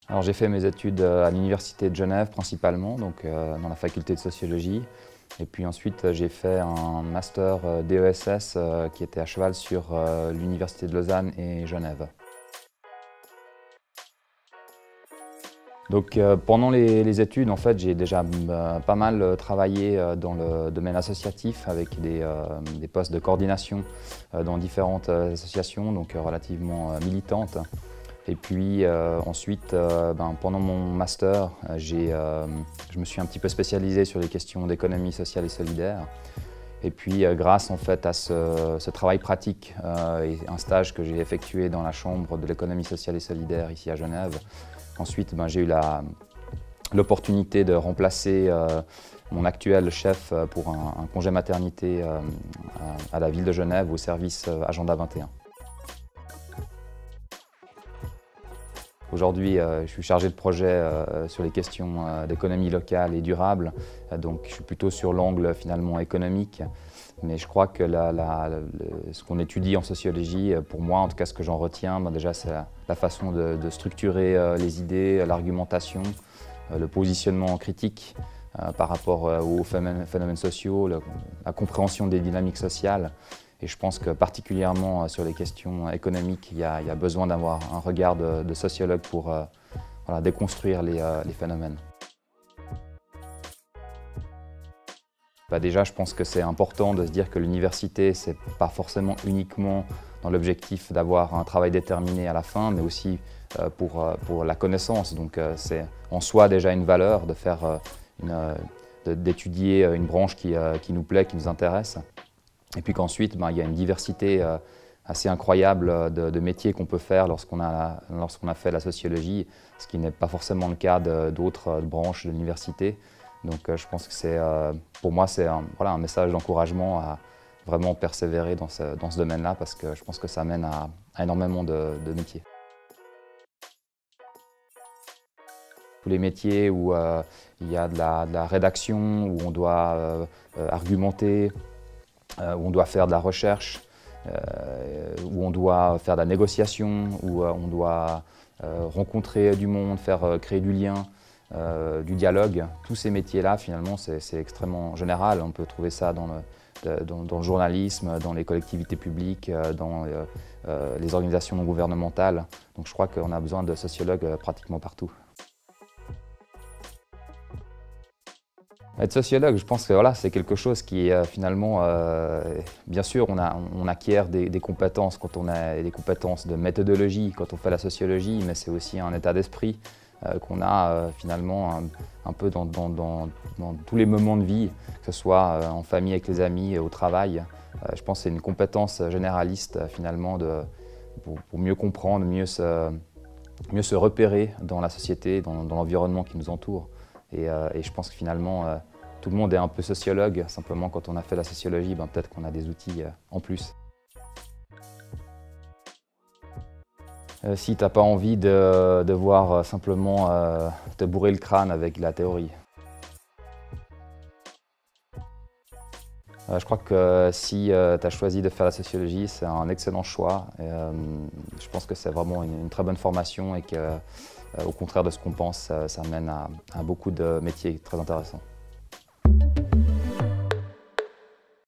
Alors j'ai fait mes études à l'Université de Genève principalement, donc dans la faculté de sociologie. Et puis ensuite j'ai fait un master DESS qui était à cheval sur l'Université de Lausanne et Genève. Donc pendant les études, en fait, j'ai déjà pas mal travaillé dans le domaine associatif avec des postes de coordination dans différentes associations, donc relativement militantes. Et puis ensuite, pendant mon master, je me suis un petit peu spécialisé sur les questions d'économie sociale et solidaire. Et puis grâce en fait à ce travail pratique et un stage que j'ai effectué dans la Chambre de l'économie sociale et solidaire ici à Genève, ensuite j'ai eu l'opportunité de remplacer mon actuel chef pour un congé maternité à la ville de Genève au service Agenda 21. Aujourd'hui, je suis chargé de projet sur les questions d'économie locale et durable, donc je suis plutôt sur l'angle finalement économique. Mais je crois que ce qu'on étudie en sociologie, pour moi en tout cas ce que j'en retiens, déjà c'est la façon de structurer les idées, l'argumentation, le positionnement critique par rapport aux phénomènes sociaux, la compréhension des dynamiques sociales. Et je pense que particulièrement sur les questions économiques, il y a besoin d'avoir un regard de sociologue pour déconstruire les phénomènes. Déjà, je pense que c'est important de se dire que l'université, ce n'est pas forcément uniquement dans l'objectif d'avoir un travail déterminé à la fin, mais aussi pour la connaissance. Donc c'est en soi déjà une valeur de faire d'étudier une branche qui nous plaît, qui nous intéresse. Et puis qu'ensuite, il y a une diversité assez incroyable de métiers qu'on peut faire lorsqu'on a fait la sociologie, ce qui n'est pas forcément le cas d'autres branches de l'université. Donc je pense que pour moi, c'est un message d'encouragement à vraiment persévérer dans ce domaine-là, parce que je pense que ça mène à énormément de métiers. Tous les métiers où il y a de la rédaction, où on doit argumenter, où on doit faire de la recherche, où on doit faire de la négociation, où on doit rencontrer du monde, créer du lien, du dialogue. Tous ces métiers-là, finalement, c'est extrêmement général. On peut trouver ça dans le journalisme, dans les collectivités publiques, dans les organisations non gouvernementales. Donc je crois qu'on a besoin de sociologues pratiquement partout. Être sociologue, je pense que c'est quelque chose qui finalement, bien sûr, on acquiert des compétences quand on a des compétences de méthodologie quand on fait la sociologie, mais c'est aussi un état d'esprit qu'on a finalement un peu dans tous les moments de vie, que ce soit en famille, avec les amis, au travail. Je pense que c'est une compétence généraliste finalement pour mieux comprendre, mieux se repérer dans la société, dans l'environnement qui nous entoure. Et je pense que finalement, tout le monde est un peu sociologue. Simplement, quand on a fait la sociologie, peut-être qu'on a des outils en plus. Si tu n'as pas envie de devoir simplement te bourrer le crâne avec la théorie. Je crois que si tu as choisi de faire la sociologie, c'est un excellent choix. Je pense que c'est vraiment une très bonne formation et que, au contraire de ce qu'on pense, ça mène à beaucoup de métiers très intéressants.